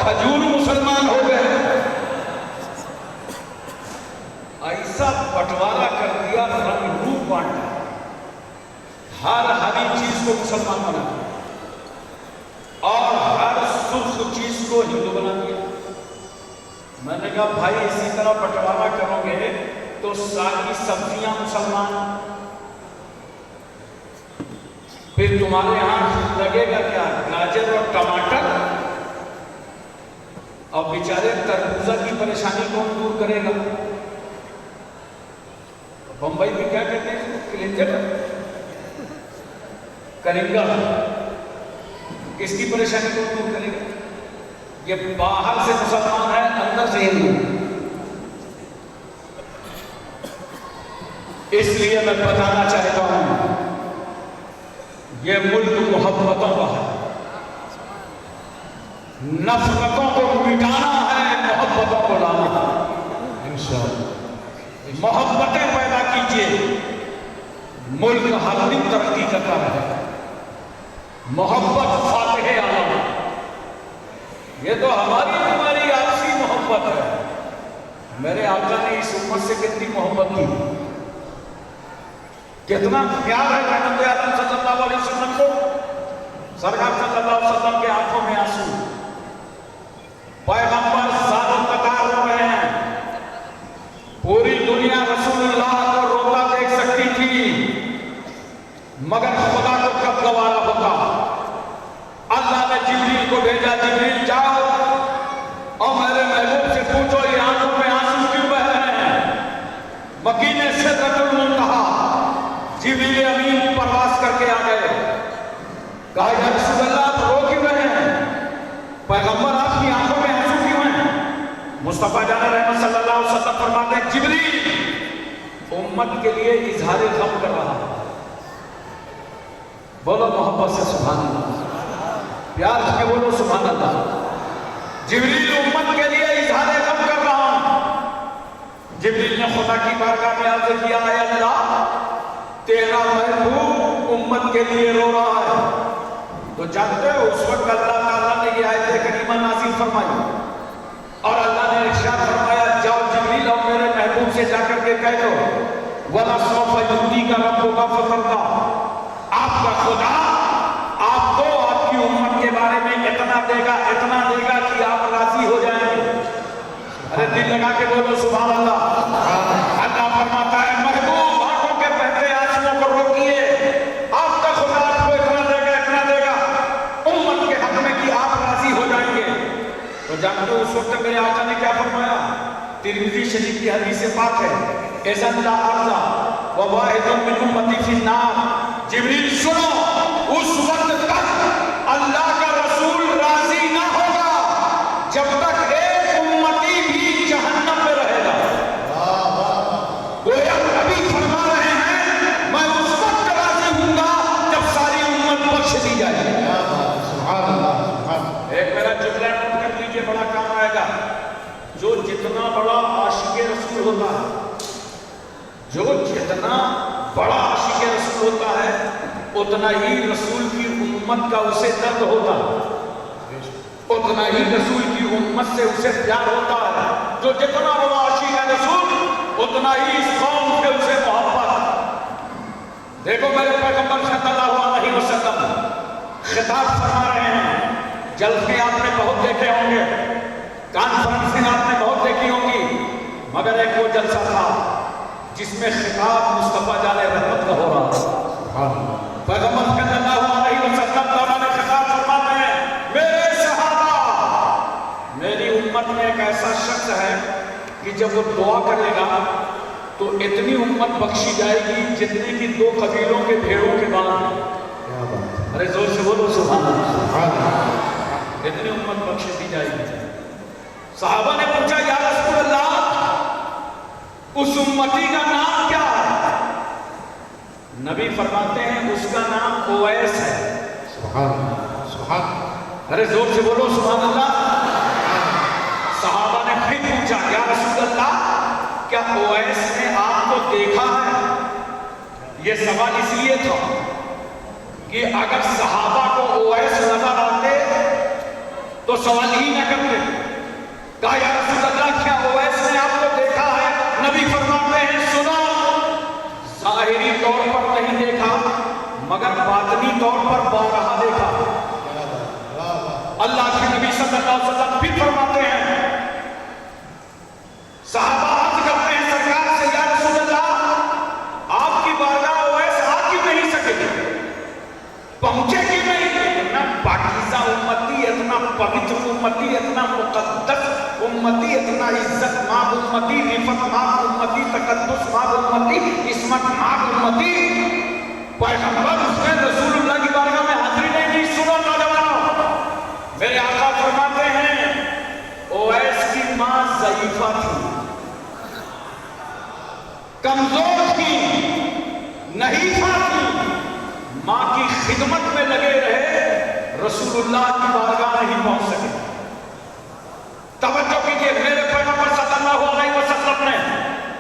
کھجور مسلمان ہو گئے. ایسا بٹوارا کر دیا، رنگ روپ بانٹا، ہر ہری چیز کو مسلمان بنا دیا اور ہر سرخ چیز کو ہندو بنا دیا. میں نے کہا بھائی اسی طرح بٹوارا کرو گے تو ساری سبزیاں مسلمان، پھر تمہارے یہاں لگے گا کیا؟ گاجر اور ٹماٹر. اور بیچارے تربوزہ کی پریشانی کون دور کرے گا؟ بمبئی میں کیا کہتے ہیں اس کو؟ کلنجر، کرنگا. کس کی پریشانی کو دور کرے گا؟ یہ باہر سے مسلمان ہے، اندر سے ہندو. اس لیے میں بتانا چاہتا ہوں یہ ملک محبتوں کا ہے، نفرتوں کو مٹانا ہے، محبتوں کو لانا ہے. انشاءاللہ محبتیں پیدا کیجئے، ملک ہر دن ترقی کرتا رہے. محبت فاتح عالم، یہ تو ہماری تمہاری آپسی محبت ہے. میرے آقا نے اس امت سے کتنی محبت کی، کتنا پیار ہے رحمت عالم صلی اللہ علیہ وسلم کو. سرکار صلی اللہ علیہ وسلم کے آنکھوں میں آنسو، پیغمبر زار و قطار رو رہے ہیں. پوری دنیا رسول اللہ کو روتا دیکھ سکتی تھی، مگر خدا کو کب گوارا ہوتا. اللہ نے جبریل کو بھیجا، جبریل جاؤ اور میرے محبوب سے پوچھو یہ آنکھوں میں آنسو کیوں بہ رہے ہیں. مکینے سے سدرۃ المنتہا جبریل امین پرواز کر کے آ گئے. کہا یا رسول اللہ آپ رو کیوں رہے ہیں؟ پیغمبر آپ کی آنکھوں میں آنسو کیوں ہیں؟ مصطفیٰ جان رحمت صلی اللہ علیہ وسلم فرماتے ہیں جبریل امت کے لیے اظہار غم کر رہا ہے. بولو محبت سے سبحان اللہ، پیار سے بولو سبحان اللہ. جبریل امت کے لیے اظہار غم کر رہا ہوں. جبریل نے خدا کی بارگاہ میں عرض کیا اے اللہ تیرا محبوب امت کے لیے رو رہا ہے. تو جانتے ہو اس وقت اللہ تعالیٰ نے یہ آیت کریمہ نازل فرمائی اور اللہ نے ارشاد فرمایا جاؤ جبریل اور میرے محبوب سے جا کر کے کہہ دو وَلَسَوْفَ يُؤْتِيكَ رَبُّكَ فَتَرْضَىٰ، آپ کا خدا آپ کو آپ کی امت کے بارے میں اتنا دے گا کہ آپ راضی ہو جائیں گے. ارے دل لگا کے بولو سبحان اللہ. اللہ فرماتا ہے محبوب آنکھوں کے بہتے آنسوؤں کو روکیے، آپ کا خدا آپ کو اتنا دے گا امت کے حق میں کہ آپ راضی ہو جائیں گے. تو جانتے ہو اس وقت میرے آقا نے کیا فرمایا؟ ترمذی شریف کی حدیث پاک ہے اذن لا ارضا وواحد من امتی فی النار. جبریل سنو اس وقت تک اللہ کا رسول راضی نہ ہوگا جب تک ایک امتی بھی جہنم میں رہے گا. گویا نبی فرما رہے ہیں میں اس وقت راضی ہوں گا جب ساری امت بخش دی جائے. ایک میرا جملہ نوٹ کر لیجئے، بڑا کام آئے گا. جو جتنا بڑا عاشق رسول ہوتا ہے، جو جتنا بڑا عاشق رسول ہوتا ہے اتنا ہی رسول کی امت کا اسے درد ہوتا ہے، اتنا ہی رسول کی امت سے اسے پیار ہوتا ہے. جو جتنا بڑا عاشق ہے رسول اتنا ہی اس قوم سے اسے محبت. دیکھو میرے پیغمبر صلی اللہ علیہ وسلم خطاب فرما رہے ہیں. جلسے آپ نے بہت دیکھے ہوں گے، کانفرنسیں آپ نے بہت دیکھی ہوں گی، مگر ایک وہ جلسہ تھا جس میں خطاب مصطفیٰ جان رحمت کا ہو رہا تھا. پیغمبر صلی اللہ علیہ وسلم تعالیٰ نے خطاب فرماتے ہیں میرے صحابہ، میری امت میں ایک ایسا شخص ہے کہ جب وہ دعا کرے گا تو اتنی امت بخشی جائے گی جتنے کی 2 قبیلوں کے بھیڑوں کے بعد. ارے زور سے بولو سبحان اللہ. اتنی امت بخش دی جائے گی. صحابہ نے پوچھا یا رسول اللہ اس امتی کا نام کیا ہے؟ نبی فرماتے ہیں اس کا نام اویس ہے. سبحان اللہ سبحان اللہ. ارے زور سے بولو سبحان اللہ. صحابہ نے پھر پوچھا یا رسول اللہ کیا اویس نے آپ کو دیکھا ہے؟ یہ سوال اس لیے تھا کہ اگر صحابہ کو اویس نظر آتے تو سوال ہی نہ کرتے. کہا یا رسول اللہ کیا اویس نے آپ کو دیکھا ہے؟ نبی فرماتے ہیں سنا، ظاہری طور پر نہیں دیکھا مگر باطنی طور پر بارہا دیکھا. اللہ کے نبی صلی اللہ علیہ وسلم پھر فرماتے ہیں، صحابہ عرض کرتے ہیں سرکار سے یا رسول اللہ آپ کی بارگاہ اویس آ کیوں نہیں سکے، پہنچے کیوں نہیں؟ اتنا پاکیزہ امتی، اتنا پوتر امتی، اتنا مقدس امتی، اتنا عزت ماب امتی، رفت ماب امتی، تقدس ماب امتی، عصمت ماب امتی، پیغمبر اس نے رسول اللہ کی بارگاہ میں حاضری نہیں دی. سنو نوجوانوں، میرے آقا فرماتے ہیں اویس کی ماں ضعیفہ تھی، کمزور تھی، نحیفہ تھی، ماں کی خدمت میں لگے رہے، رسول اللہ کی بارگاہ نہیں پہنچ سکے. توجہ کیجئے، میرے پیغمبر صلی اللہ علیہ وسلم نے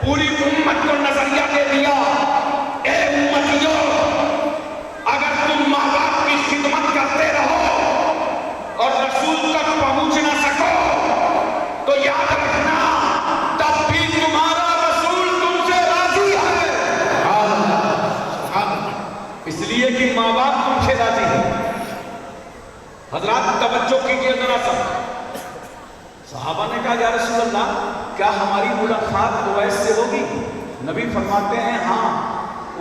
پوری امت کو نظریہ دے دیا، اے امتیوں اگر تم ماں باپ کی خدمت کرتے رہو اور رسول تک پہنچ نہ سکو تو یاد رکھنا تب بھی تمہارا رسول تم سے راضی ہے، اس لیے کہ ماں باپ تم سے راضی ہے. حضرات توجہ کیجئے ذرا سا. صحابہ نے کہا یا رسول اللہ کیا ہماری ملاقات اویس سے ہوگی؟ نبی فرماتے ہیں ہاں،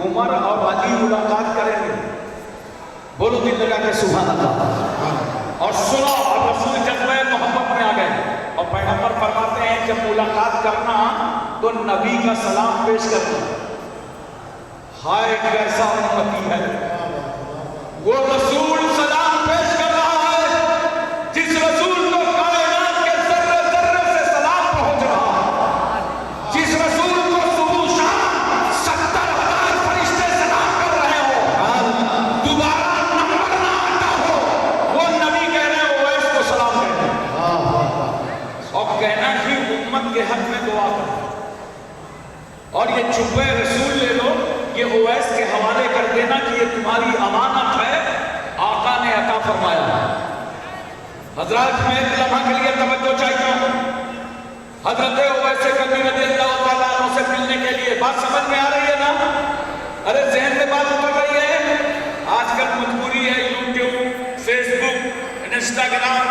عمر اور علی ملاقات کریں گے. بولو دل لگا کے سبحان اللہ. اور سنو، اور رسول جذبہ محبت میں آ گئے اور پیغمبر فرماتے ہیں جب ملاقات کرنا تو نبی کا سلام پیش کرنا. ہائے کیسا امتی ہے، وہ رسول سلام پیش کر رہا ہے جس رسول کو کائنات کے ذرے ذرے سے سلام پہنچ رہا ہے، جس رسول کو صبح شام 70,000 فرشتے سلام کر رہے ہو، دوبارہ نمبر نہ آتا ہو، وہ نبی کہہ رہے ہیں اویس کو سلام کہتے ہیں اور کہنا کہ امت کے حق میں دعا کریں. اور یہ جبہ رسول لے لو، یہ اویس کے حوالے کر دینا کہ یہ تمہاری امانت ہے، آقا نے عطا فرمایا. حضرات میں ایک لمحہ کے لیے توجہ چاہتا ہوں. حضرت اویس کرنی رضی اللہ تعالیٰ عنہ سے ملنے کے لیے، بات سمجھ میں آ رہی ہے نا؟ ارے ذہن میں بات اتر رہی ہے؟ آج کل مجبوری ہے، یوٹیوب، فیس بک، انسٹاگرام،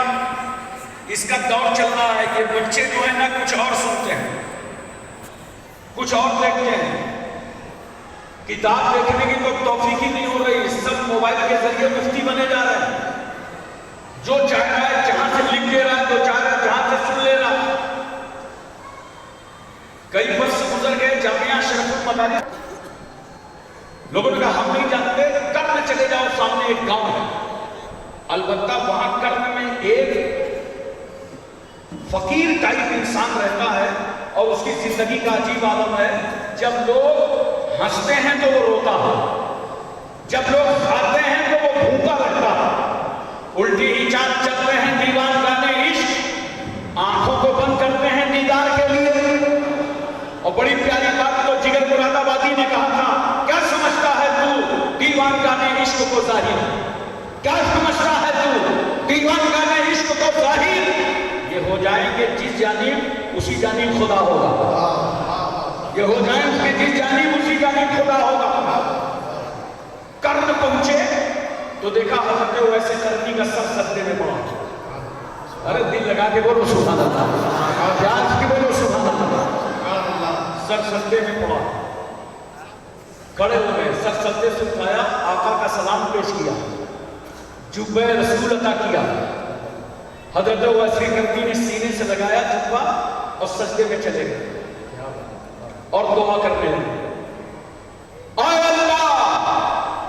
اس کا دور چل رہا ہے کہ بچے جو ہے نا کچھ اور سنتے ہیں، کچھ اور دیکھتے ہیں. کتاب دیکھنے کی تو توفیق ہی نہیں ہو رہی، سب موبائل کے ذریعے مفتی بنے جا رہے ہیں. جو چاہ رہا ہے جہاں سے لکھ دے رہا ہے، جو چاہ رہا ہے جہاں سے سن لے رہا ہے. کئی برس گزر گئے، جامعہ شرف المدارس، لوگوں نے کہا ہم نہیں جانتے، کرن چلے جاؤ، سامنے ایک گاؤں ہے. البتہ وہاں کرن میں ایک فقیر ٹائپ انسان رہتا ہے اور اس کی زندگی کا عجیب عالم ہے. جب لوگ ہنستے ہیں تو وہ روتا ہے، جب لوگ کھاتے ہیں تو وہ بھوکا رہتا ہے. الٹی ہی چاند چلتے ہیں دیوان گانے عشق، آنکھوں کو بند کرتے ہیں دیدار کے لیے. اور بڑی پیاری بات تو جگر مراد آبادی نے کہا تھا، کیا سمجھتا ہے تو دیوان گانے عشق کو ظاہر، کیا سمجھتا ہے تو دیوان گانے عشق کو ظاہر. یہ ہو جائیں گے جس جانب اسی جانب خدا ہوگا، یہ ہو جائیں گے جس جانب اسی جانب خدا ہوگا. کرن پہنچے تو دیکھا حضرت اویس کرنی کا سر سجدے میں پڑا. ارے دل لگا کے بولو سبحان اللہ، پیاس کی بولو سبحان اللہ. سر سجدے میں پڑا، کھڑے ہو گئے، سر سجدے سے اٹھایا، آقا کا سلام پیش کیا، جبہ رسول عطا کیا. حضرت اویس کرنی نے سینے سے لگایا جبہ اور سجدے میں چلے گئے اور دعا کرنے لگے. اے اللہ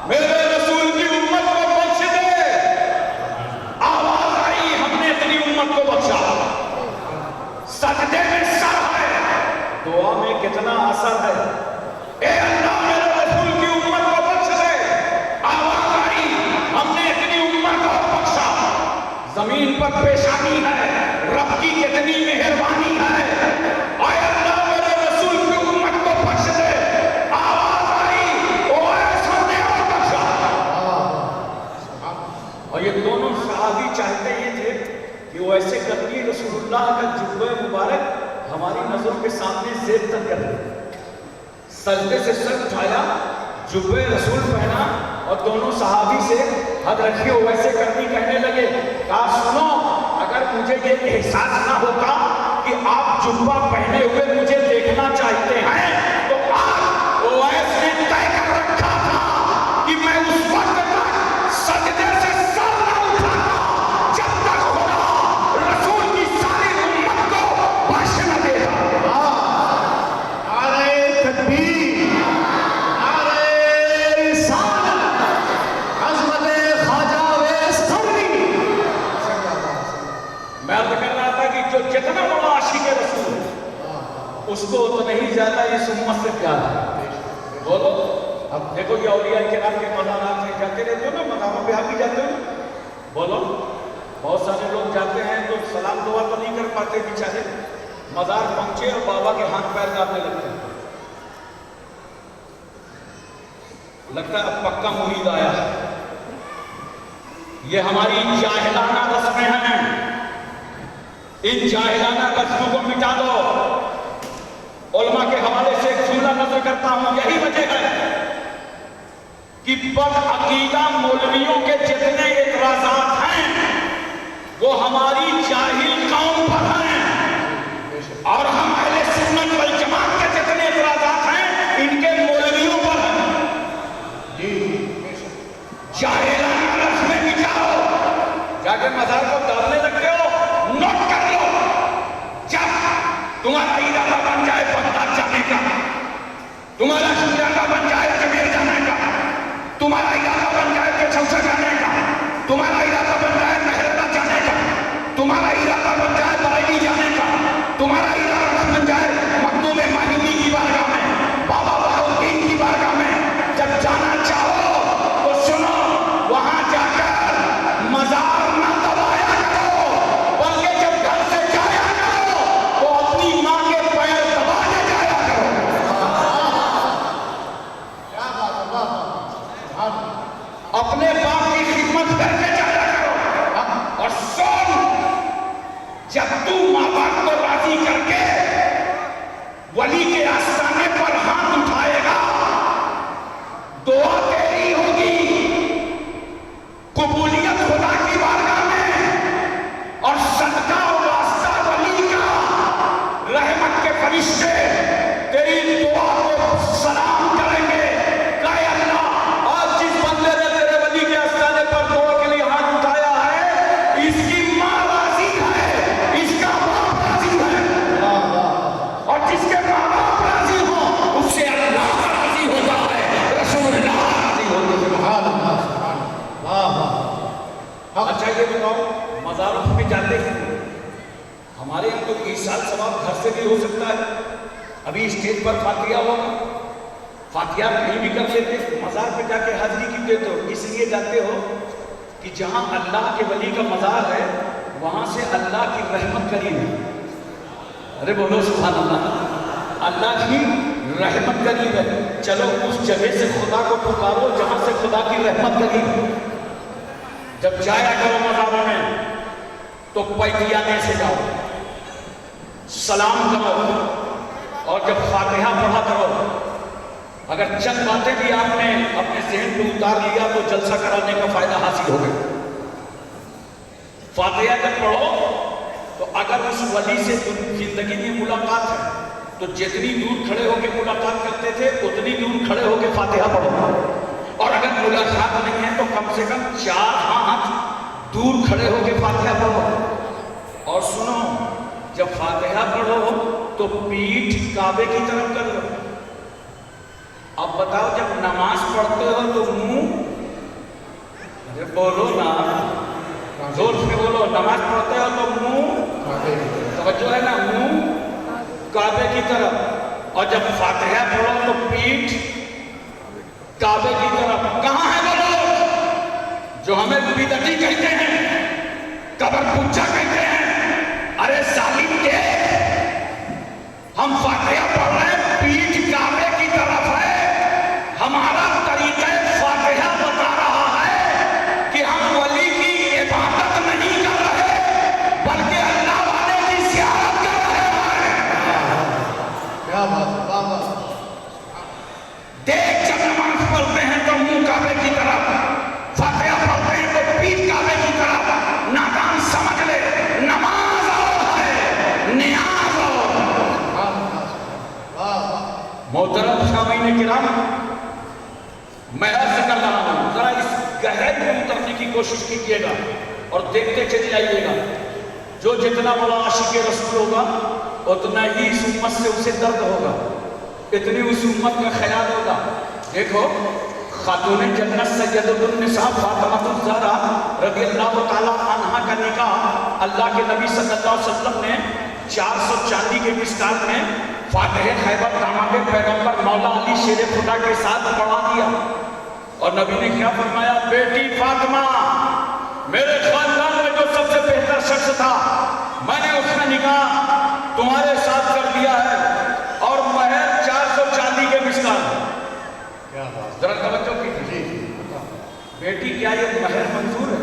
میرے رسول کی امت کو بخش دے. آواز آئی، ہم نے اتنی امت کو بخشا. سجدے میں سر ہے، دعا میں کتنا اثر ہے. اے اللہ میرے رسول کی امت کو بخش دے. آواز آئی، ہم نے اتنی امت کو بخشا. زمین پر پیشانی ہے، رب کی کتنی مہربانی ہے. اے اللہ میرے رسول کی امت کو بخش دے. آواز آئی، اویس ہم نے اور بخشا. اور یہ دونوں صحابی چاہتے یہ تھے کہ ویسے گندگی رسول اللہ کا جبہ مبارک ہماری نظروں کے سامنے زیب تک کر دیا، سجدے سے سر اٹھایا، جبہ رسول پہنا اور دونوں صحابی سے حد رکھی ہو ویسے کرنی کہنے لگے۔ کہا سنو، اگر مجھے یہ احساس نہ ہوتا کہ آپ جبہ پہنے ہوئے مجھے دیکھنا چاہتے ہیں تو آج اویس نے طے کر رکھا تھا کہ میں اس وقت تک سجدے سے سر نہ اٹھاتا جب تک خدا رسول کی ساری امت کو بخش نہ دے گا۔ نعرہ تکبیر، نعرہ رسالت، عظمت خواجہ اویس قرنی۔ میں عرض کر رہا تھا کہ جو جتنا بڑا عاشق رسول ہے اس کو اتنا ہی زیادہ اس امت سے پیار ہے۔ بولو، اب دیکھو یہ اولیاء کرام کے مزارات میں جاتے رہتے ہو نا، مقاموں پہ آپ بھی جاتے ہو، بولو بہت سارے لوگ جاتے ہیں تو سلام دعا تو نہیں کر پاتے بیچارے، مزار پہنچے اور بابا کے ہاتھ پیر کاپنے لگتے ہیں، لگتا ہے اب پکا مرید آیا ہے۔ یہ ہماری جاہلانہ رسمیں ہیں، ان جاہلانہ رسموں کو مٹا دو۔ علماء کے حوالے سے ایک جملہ نظر کرتا ہوں، یہی وجہ ہے کہ بد عقیدہ مولویوں کے جتنے اعتراضات ہیں وہ ہماری جاہل قوم پر ہیں، اور ہم اہل سنت والجماعت کے جتنے اعتراضات ہیں ان کے مولویوں پر ہیں۔ جاہلانہ رسمیں مٹاؤ، جا کے مزار کو دابنے لگتے ہو، نوٹ کر لو، جب تمہارا ارادہ بن جائے بغداد جانے کا، تمہارا ارادہ بن جائے اجمیر جانے کا، تمہارا ارادہ بن جائے پچھوسا جانے کا، تمہارا ارادہ بن جائے مہربہ جانے کا، تمہارا ارادہ بن جائے بریلی جانے کا، تمہارا ارادہ بن جائے مخدوم ماہمی کی بارگاہ میں، بابا بہاؤالدین کی بارگاہ میں، جب جانا چاہو تو سنو، وہاں جا کر مزار نہ دبایا کرو، بلکہ جب گھر سے جایا کرو تو اپنی ماں کے پیر دبانے جایا کرو۔ اپنے باپ کی خدمت کر کے جایا کرو، اور سن، جب تو ماں باپ کو راضی کر کے ولی کے آستانے پر ہاتھ اٹھائے گا، دعا تیری ہوگی، قبولیت خدا کی بارگاہ میں، اور صدقہ و واسطہ ولی کا، رحمت کے فرشتے تیری دعا کو سلام کریں گے۔ کہ اللہ آج جس بندے نے تیرے ولی کے آستانے پر دعا کے لیے ہاتھ اٹھایا ہے، اس کی ماں راضی ہے، اس کا باپ راضی ہے، اور جس کے ماں باپ راضی ہوں اس سے اللہ راضی ہوتا ہے، رسول اللہ راضی ہوتے ہیں۔ سبحان اللہ، سبحان اللہ، واہ۔ اچھا یہ بتاؤ، مزاروں میں جاتے ہیں، ہمارے یہاں تو ایسال ثواب گھر سے بھی ہو سکتا ہے، ابھی اسٹیج پر فاتحہ ہوگا، فاتحہ نہیں بھی کر لیتے، مزار پہ جا کے حاضری کیوں دیتے ہو؟ اس لیے جاتے ہو کہ جہاں اللہ کے ولی کا مزار ہے وہاں سے اللہ کی رحمت قریب ہے۔ ارے بولو سبحان اللہ، اللہ کی رحمت قریب ہے، چلو اس جگہ سے خدا کو پکارو جہاں سے خدا کی رحمت قریب ہے۔ جب جایا کرو مزاروں میں تو پیدیانے سے جاؤ، سلام کرو، اور جب فاتحہ پڑھا کرو، اگر چند باتیں بھی آپ نے اپنے ذہن پہ اتار لیا تو جلسہ کرانے کا فائدہ حاصل ہو گیا۔ فاتحہ جب پڑھو تو اگر اس ولی سے زندگی میں ملاقات ہے تو جتنی دور کھڑے ہو کے ملاقات کرتے تھے اتنی دور کھڑے ہو کے فاتحہ پڑھو، اور اگر ملاقات نہیں ہے تو کم سے کم 4 ہاتھ دور کھڑے ہو کے فاتحہ پڑھو۔ اور سنو، جب فاتحہ پڑھو تو پیٹھ کعبے کی طرف کر لو۔ اب بتاؤ، جب نماز پڑھتے ہو تو منہ، ارے بولو نا، زور سے بولو، نماز پڑھتے ہو تو منہ، توجہ ہے نا، منہ کعبے کی طرف، اور جب فاتحہ پڑھو تو پیٹھ کعبے کی طرف۔ کہاں ہے وہ لوگ جو ہمیں بدعتی کہتے ہیں، قبر پوچھا کہتے ہیں؟ ارے ظالم کے، ہم فاتحہ پڑھ رہے ہیں، پیٹھ کعبے کی طرف ہے، ہمارا طریقہ فاتحہ بتا رہا ہے کہ ہم ولی کی عبادت نہیں کر رہے بلکہ کرام میں عرض کر رہا ہوں ذرا اس گہرائی میں اترنے کی کوشش کیجیے گا اور دیکھتے چلے آئیے گا. جو جتنا بڑا عاشق رسول ہوگا اتنا ہی اس امت سے اسے درد ہوگا, اتنی اس امت کا خیال ہوگا. دیکھو خاتون جنت سیدۃ النساء فاطمہ الزہرا رضی اللہ تعالیٰ عنہا کا نکاح اللہ کے نبی صلی اللہ علیہ وسلم نے 400 چاندی کے مسکات میں فاتح خیبر داماد پیغمبر مولا علی شیر خدا کے ساتھ پڑھا دیا. اور نبی نے کیا فرمایا, بیٹی فاطمہ میرے خاندان میں جو سب سے بہتر شخص تھا میں نے اس میں نکاح تمہارے ساتھ کر دیا ہے اور مہر 400 چاندی کے مسکات. ذرا توجہ کیجیے, بیٹی کیا یہ مہر منظور ہے؟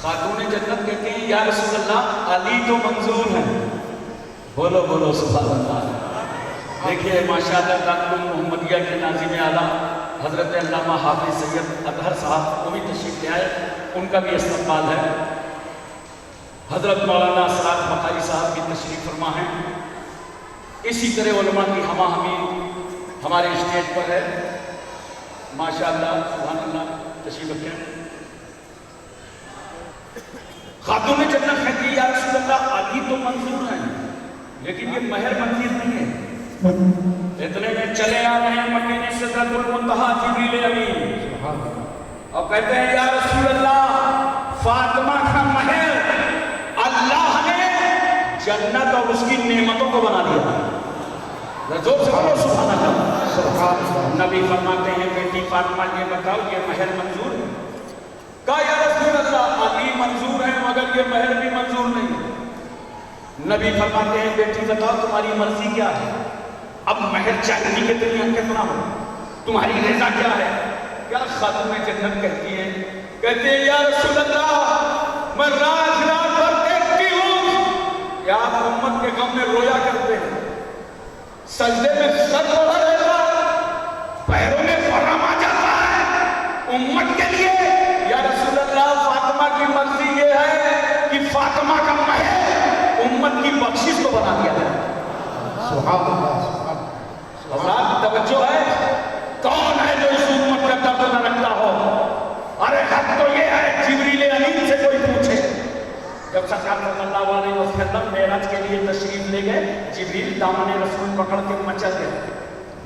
خاتون جنت کہتے ہیں یا رسول اللہ علی تو منظور ہے. بولو بولو سبحان اللہ. دیکھیے ماشاءاللہ دارالعلوم محمدیہ کے ناظم اعلیٰ حضرت علامہ حافظ سید اطہر صاحب وہ بھی تشریف لے آئے, ان کا بھی استقبال ہے. حضرت مولانا اسرار بخاری صاحب بھی تشریف فرما ہیں. اسی طرح علماء کی ہمہ ہمی ہمارے اسٹیج پر ہے. ماشاءاللہ سبحان اللہ تشریف رکھیں. خاتون جنت کہتی ہے یا رسول اللہ علی تو منظور ہیں لیکن یہ مہر منظور نہیں ہے. اتنے میں چلے آ رہے ہیں مدینے سے سدرۃ المنتہا جبریل امین اور کہتے ہیں یا رسول اللہ فاطمہ کا مہر اللہ نے جنت اور اس کی نعمتوں کو بنا دیا. زور سے بولو سبحان اللہ. نبی فرماتے ہیں بیٹی فاطمہ یہ بتاؤ یہ مہر منظور ہے؟ کہا یا رسول اللہ علی منظور ہے مگر یہ مہر بھی منظور نہیں. نبی فرماتے ہیں بیٹی بتاؤ تمہاری مرضی کیا ہے؟ اب مہر چاندی کے دنیا کتنا ہو, تمہاری رضا کیا ہے؟ کیا خاتون جنت کہتی ہیں, کہتے ہیں یا رسول اللہ میں رات رات بھر دیکھتی ہوں کہ آپ امت کے غم میں رویا کرتے ہیں, سجدے میں سر روڑا رہتا ہے, پیروں میں فرم آ جاتا ہے امت کے لیے. یا رسول اللہ فاطمہ کی مرضی یہ ہے کہ فاطمہ کا مہر امت کی بخشش کو بنا دیا جائے. سبحان اللہ. حضرات توجہ ہے, کون ہے جو اس امت کا درد نہ رکھتا ہو؟ ارے حق تو یہ ہے جبریل امین سے کوئی پوچھے. جب سرکار صلی اللہ علیہ وسلم معراج کے لیے تشریف لے گئے, جبریل دامن رسول پکڑ کے مچل گئے.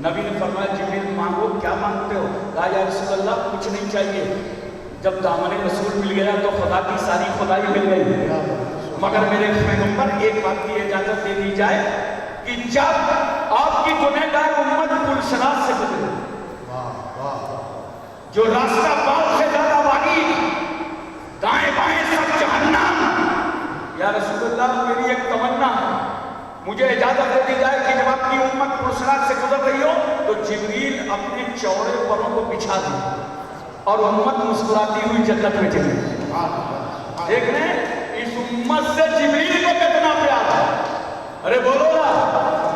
نبی نے فرمایا جبریل مانگو, کیا مانگتے ہو؟ کہا یا رسول اللہ کچھ نہیں چاہیے. جب دامن رسول مل گیا تو خدا کی ساری خدائی مل گئی, مگر میرے پیغمبر ایک بات کی اجازت دے دی جائے کہ جب آپ کی گنہگار امت پلسرات سے گزرے, جو راستہ باؤ سے زیادہ وادی, دائیں بائیں سب جہنم, یا رسول اللہ میری ایک تمنا ہے, مجھے اجازت دے دی جائے کہ جب آپ کی امت پلسرات سے گزر رہی ہو تو جبریل اپنے چوڑے پروں کو بچھا دے اور امت مسکراتی ہوئی جنت میں چلی. دیکھ رہے ہیں اس امت سے جبریل کو کتنا پیار ہے. ارے بولو نا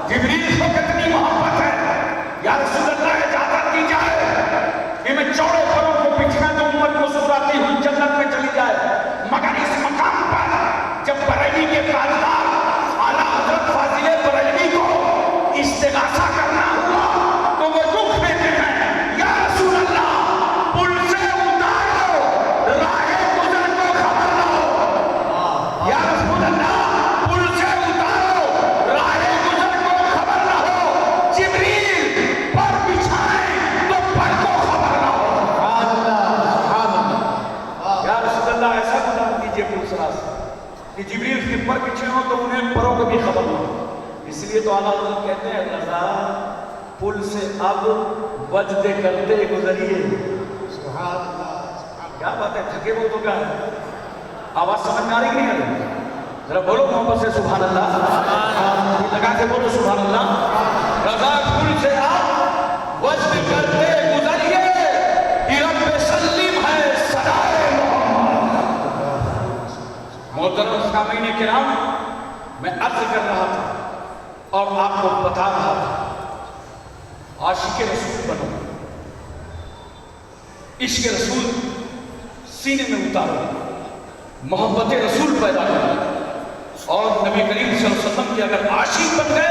جبریل کو کتنی محبت ہے. یا رسول اللہ اجازت دی جائے کہ میں چوڑے پروں کو بچھا دوں امت مسکراتی ہوئی جنت میں چلی جائے. مگر اس مقام پر جب بریلی کے تاجدار اعلیٰ حضرت فاضل بریلوی کو استغاثہ کرنا ہوا تو وہ دکھ دیتے ہیں یا رسول اللہ پل سے اتارو راہ گزر کو خبر نہ ہو. یا رسول اللہ پل سے اتارو راہ گزر کو خبر نہ ہو, جبریل پر بچھائیں تو پر کو خبر نہ ہو. یا رسول اللہ ایسا گزار دیجئے پل سے کہ جبریل کے پر بچھے ہوں تو انہیں پروں کو بھی خبر نہ ہو. اس لیے تو اعلیٰ حضرت کہتے ہیں رضا پل سے اب وجد کرتے گزریے. کیا بات ہے, تھکے وہ تو کیا ہے, آواز سمجھ میں آ رہی نہیں ہے؟ ذرا بولو محبت سے سبحان اللہ, لگا کے بولو سبحان اللہ. رضا پل سے اب وجد کرتے گزریے, رب سلیم ہے صدائے محمد. محترم سامعین کرام, میں عرض کر رہا تھا اور آپ کو بتا رہا تھا عاشق رسول بنو, عشق رسول سینے میں اتارو, محبت رسول پیدا کرو, اور نبی کریم صلی اللہ علیہ وسلم کے اگر عاشق بن گئے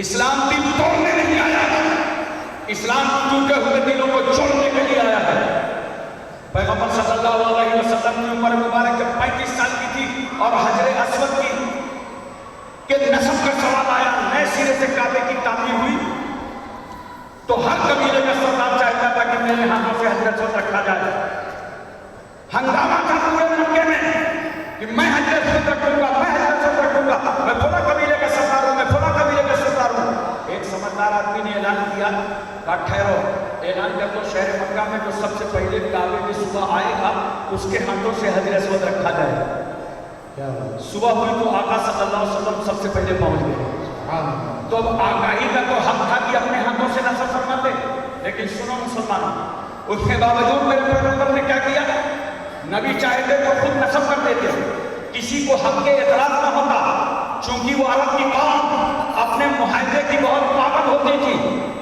اسلام دل توڑنے نہیں آیا ہے، اسلام ٹوٹے ہوئے دلوں کو جوڑنے کے لیے آیا ہے۔ پیغمبر صلی اللہ علیہ وسلم نے عمر مبارک جب 35 سال کی تھی اور حجر اسود کی کہ نسب کا سوال آیا، نئے سرے سے کعبے کی تعمیر ہوئی، تو ہر قبیلے کا سردار چاہتا تھا کہ میرے ہاتھوں سے حجر اسود رکھا جائے۔ ہنگامہ تھا پورے مکے میں کہ میں حجر اسود رکھوں گا، میں حجر اسود رکھوں گا، میں فلاں قبیلے کا سردار ہوں، میں فلاں قبیلے کا سردار ہوں۔ ایک سمجھدار آدمی نے اعلان کیا، کہا ٹھہرو، اعلان کر دو شہر مکہ میں جو سب سے پہلے کعبے کی صبح آئے گا اس کے ہاتھوں سے حجر اسود رکھا جائے۔ صبح ہوئی تو آقا صلی اللہ علیہ وسلم سب سے پہلے پہنچ گئے۔ تو اب آگاہی کا تو حق تھا کہ اپنے ہاتھوں سے نصب فرما دے، لیکن سنو مسلمانوں، اس کے باوجود میرے پیغمبر نے کیا کیا؟ نبی چاہتے تو خود نصب کر دیتے، کسی کو حق کے اعتراض نہ ہوتا، چونکہ وہ عرب کی قوم اپنے معاہدے کی بہت پابند ہوتی تھی،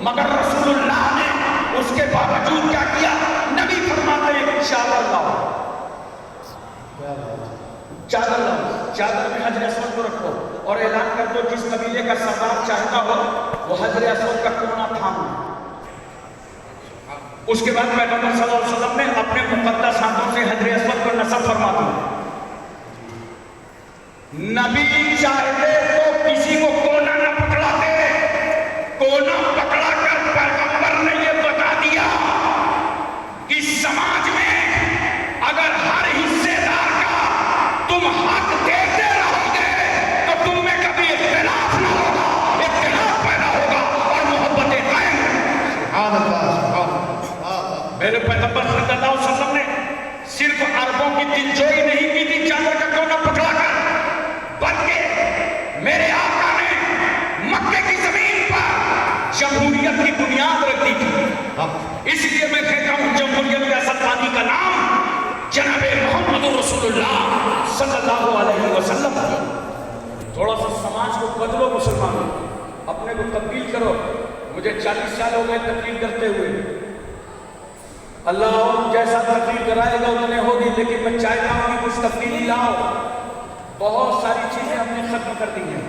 مگر رسول اللہ نے اس کے باوجود کیا کیا؟ نبی فرماتے ہیں چادر لاؤ، چادر لاؤ، چادر میں حجر اسود کو رکھو اور اعلان کر دو جس قبیلے کا سردار چاہتا ہو وہ حجر اسود کا کونا تھام۔ اس کے بعد پیغمبر صلی اللہ علیہ وسلم نے اپنے مقدس ہاتھوں سے حجر اسود کو نصب فرما دیا۔ نبی چاہتے تو کسی کو کونا نہ پکڑاتے، کونا پکڑا کر پیغمبر نے یہ بتا دیا کہ سماج میں اگر ہر حصے دار کا تم حق دیتے رہو گے تو تم میں کبھی اختلاف نہ ہوگا، اختلاف پیدا ہوگا اور محبتیں قائم رہیں۔ میرے پیغمبر صلی اللہ علیہ وسلم نے صرف عربوں کی دلجوئی نہیں کی تھی چادر کا کونا پکڑا کر، بلکہ میرے آقا نے مکے کی زمین پر جمہوریت کی بنیاد رکھ دی تھی۔ اس لیے میں کہتا ہوں جمہوریت ریاست بانی کا نام جناب محمد رسول اللہ صلی اللہ علیہ وسلم۔ تھوڑا سا سماج کو بدلو مسلمانوں، اپنے کو تبدیل کرو۔ مجھے 40 سال ہو گئے تبدیل کرتے ہوئے، اللہ اور جیسا تبدیل کرائے گا اتنے ہوگی، لیکن میں چاہتا ہوں کہ کچھ تبدیلی لاؤ۔ بہت ساری چیزیں ہم نے ختم کر دی ہیں،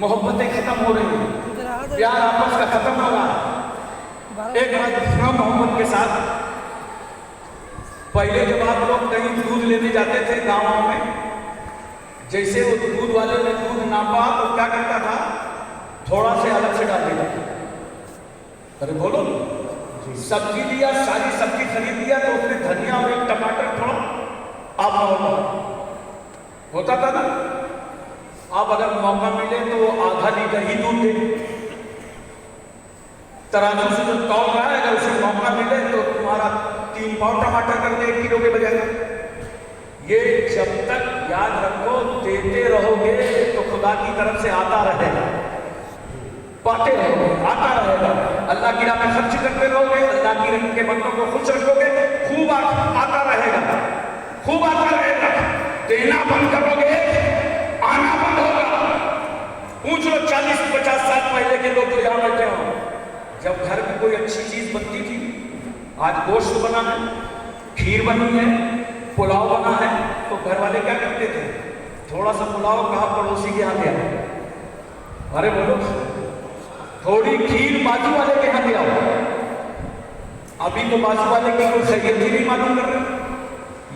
محبتیں ختم ہو رہی ہیں، پیار آپس کا ختم ہو رہا ہے۔ ایک بات محمد کے ساتھ، پہلے جب آپ لوگ کہیں دودھ لینے جاتے تھے گاؤں میں، جیسے وہ دودھ والے نے دودھ ناپا تو کیا کرتا تھا؟ تھوڑا سے الگ سے ڈال دیتا تھا۔ ارے بولو، سبزی لیا، ساری سبزی خرید لیا تو اس میں دھنیا اور ایک ٹماٹر تھوڑا آپ ہوتا تھا نا۔ آپ اگر موقع ملے تو آدھا لیٹر ہی دودھ دے، ترازو سے جو تول رہا ہے اگر اسے موقع ملے تو تمہارا 3 پاؤ ٹماٹر کر دے 1 کلو کے بجائے۔ یہ جب تک یاد رکھو دیتے رہو گے تو خدا کی طرف سے آتا رہے گا، پاتے رہو گے، آتا رہے گا۔ اللہ کی راہ میں خرچ کرتے رہو گے، اللہ کی راہ کے بندوں کو خوش رکھو گے، خوب آتا رہے گا، خوب آتا رہے گا۔ دینا بند کرو گے آنا بند ہوگا۔ پوچھ لو 40-50 سال پہلے کے لوگ تو یہاں بیٹھے ہوں، جب گھر میں کوئی اچھی چیز بنتی تھی، آج گوشت بنا ہے، کھیر بنی ہے، پلاؤ بنا ہے، تو گھر والے کیا کرتے تھے؟ تھوڑا سا پلاؤ کہا پڑوسی کے ہاں دیا، ارے بولو تھوڑی کھیر بازو والے کے ہاں دیا۔ ابھی تو بازو والے کی کوئی خیریت ہی نہیں معلوم کر رہے۔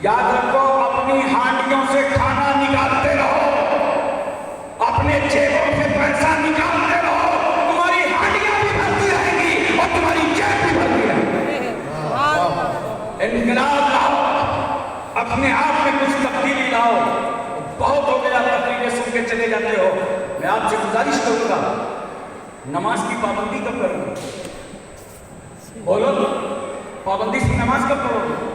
یاد رکھو اپنی ہانڈیوں سے کھانا نکالتے رہو، اپنے جیبوں سے پیسہ نکالتے رہو، تمہاری ہانڈیاں بھی بھرتی رہیں گی اور تمہاری جیب بھی بھرتی رہے گی۔ انقلاب لاؤ، اپنے آپ میں کچھ تبدیلی لاؤ۔ بہت ہو گیا تقریریں سن کے چلے جاتے ہو۔ میں آپ سے گزارش کروں گا نماز کی پابندی کب کروں گے؟ بولو پابندی سے نماز کب پڑھو گے؟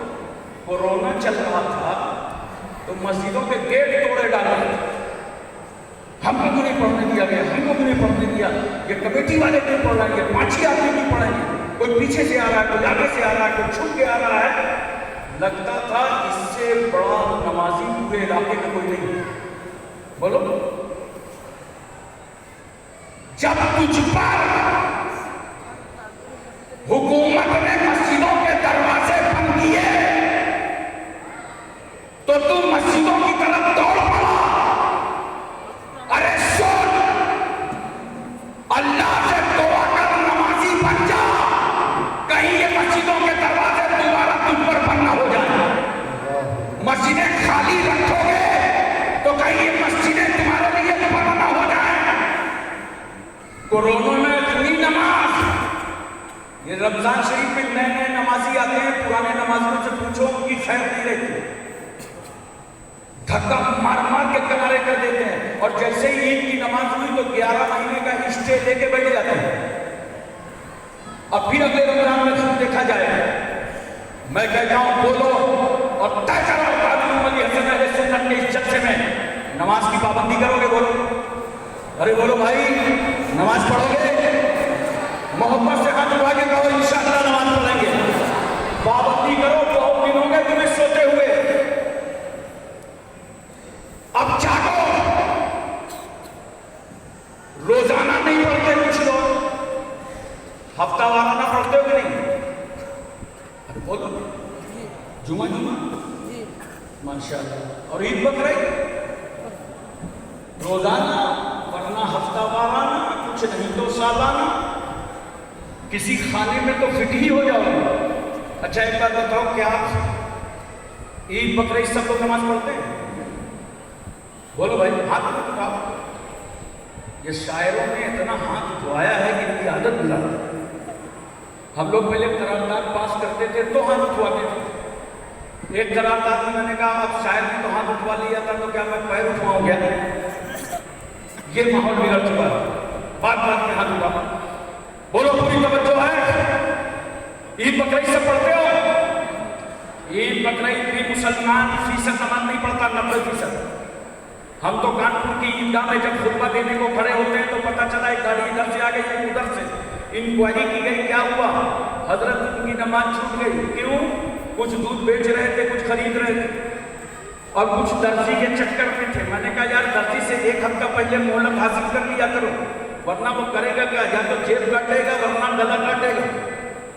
کورونا چل رہا تھا تو مسجدوں کے گیٹ توڑے ڈالے، ہم کو نہیں پڑھنے دیا گیا، ہم کو نہیں پڑھنے دیا، یہ کمیٹی والے نہیں پڑھ رہے ہیں، یہ 5 آدمی نہیں پڑھیں گے، کوئی پیچھے سے آ رہا ہے، کوئی آگے سے آ رہا ہے، کوئی چھپ کے آ رہا ہے۔ لگتا تھا اس سے بڑا نمازی پورے علاقے میں کوئی نہیں۔ بولو جب تجھ پر حکومت نے مسجدوں کے دروازے بند کیے تو تم مسجدوں کی طرف دوڑ پڑا۔ ارے سن، اللہ کورونا میں اتنی نماز، یہ رمضان شریف میں نئے نئے نمازی آتے ہیں، پرانے نمازیوں سے پوچھو ان کی خیر نہیں رہتی، دھکا مار مار کے کنارے کر دیتے ہیں، اور جیسے ہی عید کی نماز ہوئی تو 11 مہینے کا اسٹے لے کے بیٹھ جاتے ہیں، اب پھر اگلے رمضان میں خود دیکھا جائے گا۔ میں کہتا ہوں بولو اور طے کرو قادری علی حسن اہل سنت کے اس جلسے میں نماز کی پابندی کرو گے؟ بولو، ارے بولو بھائی، نماز پڑھو گے؟ محبت سے ہاتھ اٹھا کے کہو انشاءاللہ نماز پڑھیں گے۔ پابندی کرو، بہت دن ہو گئے تمہیں سوتے ہوئے، اب جاگو۔ روزانہ نہیں پڑھتے کچھ لوگ، ہفتہ وارانہ پڑھتے ہو کہ نہیں؟ ارے بولو، جمعہ ماشاءاللہ، اور عید بقرعید روزانہ، ورنہ ہفتہ وارانہ، کچھ نہیں تو سالانہ، کسی خانے میں تو فٹ ہی ہو جاؤ گے۔ اچھا ایک بات بتاؤ، کیا عید بقرعید سب لوگ نماز پڑھتے ہیں؟ بولو بھائی، ہاتھ اٹھاؤ۔ یہ شاعروں نے اتنا ہاتھ اٹھوایا ہے کہ ان کی عادت بلا۔ ہم لوگ پہلے قرارداد پاس کرتے تھے تو ہاتھ اٹھواتے تھے، ایک قرارداد میں میں نے کہا اب شاعر نے تو ہاتھ اٹھوا لیا تھا تو کیا میں پیر اٹھواؤں گا؟ یہ ماحول بگڑ چکا ہے، بات بات میں ہاتھ اٹھا۔ بولو، پوری توجہ ہے؟ عید بقرعید سے پڑھتے ہو؟ عید بقرعید بھی مسلمان فیصد نماز نہیں پڑھتا، 90%۔ ہم تو کانپور کی عیدگاہ میں جب خطبہ دینے کو کھڑے ہوتے ہیں تو پتہ چلا ایک گاڑی ادھر سے آ گئی، ایک ادھر سے، انکوائری کی گئی کیا ہوا؟ حضرت ان کی نماز چھوٹ گئی۔ کیوں؟ کچھ دودھ بیچ رہے تھے، کچھ خرید رہے تھے، اور کچھ درزی کے چکر میں تھے۔ میں نے کہا یار درزی سے 1 ہفتہ پہلے مہلت حاصل کر لیا کرو، ورنہ وہ کرے گا کیا؟ یا تو جیب کاٹے گا ورنہ گلا کاٹے گا۔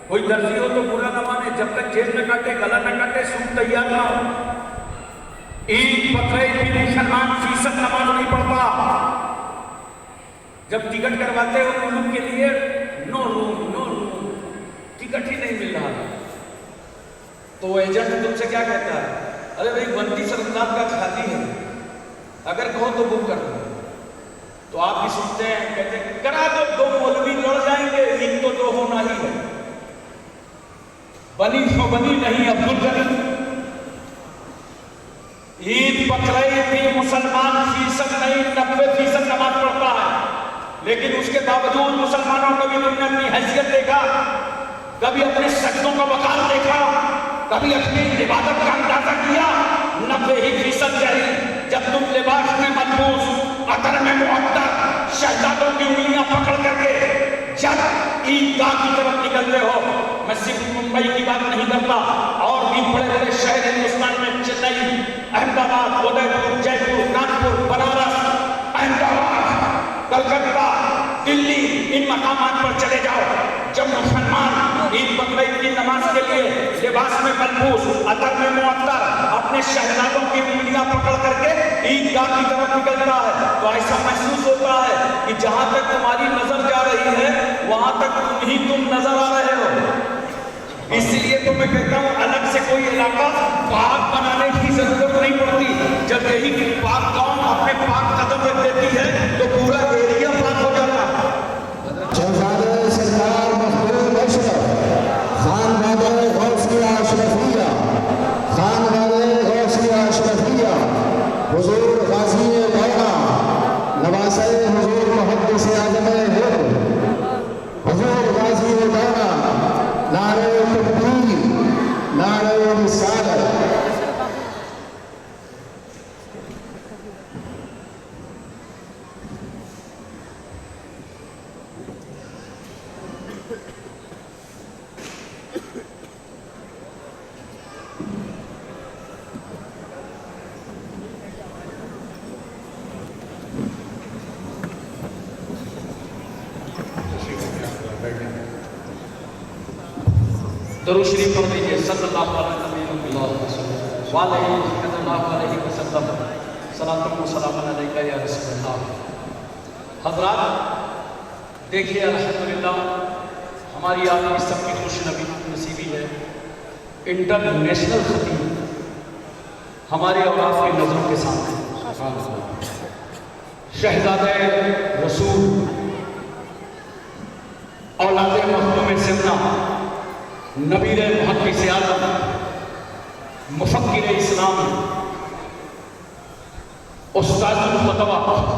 کوئی درزی ہو تو برا نہ مانے، جب تک جیب نہ کاٹے گلا نہ کاٹے سوٹ تیار نہ ہو۔ عید بقرعید بھی مسلمان فیصد نماز نہیں پڑھتا۔ جب ٹکٹ کرواتے ہو ملک کے لیے، نو روم، ٹکٹ ہی نہیں مل رہا تو ایجنٹ تم سے کیا کہتا ہے؟ ارے بھائی 29 رمضان کا خالی ہے، اگر کہو تو بک کر دو۔ تو آپ بھی سنتے ہیں، کہتے ہیں کرا دو، 2 مولوی لڑ جائیں گے، عید تو 2 ہونا ہی ہے۔ بنی سو بنی نہیں عبدالغنی۔ عید بقرعید بھی مسلمان فیصد نہیں 90% نماز پڑھتا ہے، لیکن اس کے باوجود مسلمانوں کو بھی تم نے اپنی حیثیت دیکھا، کبھی اپنے سجدوں کا وقار دیکھا، کبھی اپنی عبادت کا اندازہ کیا؟ 90% جاہل۔ جب تم لباس میں ملبوس، عطر میں معطر، شہزادوں کی انگلیاں پکڑ کر کے جب عیدگاہ کی طرف نکلتے ہو، میں صرف ممبئی کی بات نہیں کرتا، اور بھی بڑے بڑے شہر ہندوستان میں چنئی، احمد آباد، ادے پور، جے پور، کانپور، بنارس، احمد آباد، کلکتہ، دلی، ان مقامات پر چلے جاؤ، جب مسلمان عید بقرعید کی نماز کے لیے لباس میں ملبوس، عطر میں معطر، اپنے شہزادوں کی انگلیاں پکڑ کر کے عیدگاہ کی طرف نکلتا ہے تو ایسا محسوس ہوتا ہے کہ جہاں تک تمہاری نظر جا رہی ہے وہاں تک تم نظر آ رہے ہو۔ اس لیے تو میں کہتا ہوں الگ سے کوئی علاقہ پاک بنانے کی ضرورت نہیں پڑتی، جب یہی پاک قوم اپنے پاک قدم رکھ دیتی ہے تو پورا ایریا پاک ہو جاتا ہے۔ شہزادہ سرکار محمود اشرف، خانوادہ غوثیہ اشرفیہ، خانوادہ غوثیہ اشرفیہ، حضور غازی گونا، نواسہ حضور محدث اعظم ہند، حضور غازی گونا، نعرہ تکبیر، نعرہ رسالت۔ درود شریف پڑھ دیجئے صلی اللہ علیہ وسلم، صلاۃ و سلام علیکہ یا رسول اللہ۔ حضرات دیکھیے الحمدللہ ہماری آپ کی سب کی خوش نصیبی ہے، انٹرنیشنل خطیب ہمارے اور آپ کی نظروں کے سامنے، شہزادہ رسول نبیر محدث اعظم مفکر اسلام استاد الفتویٰ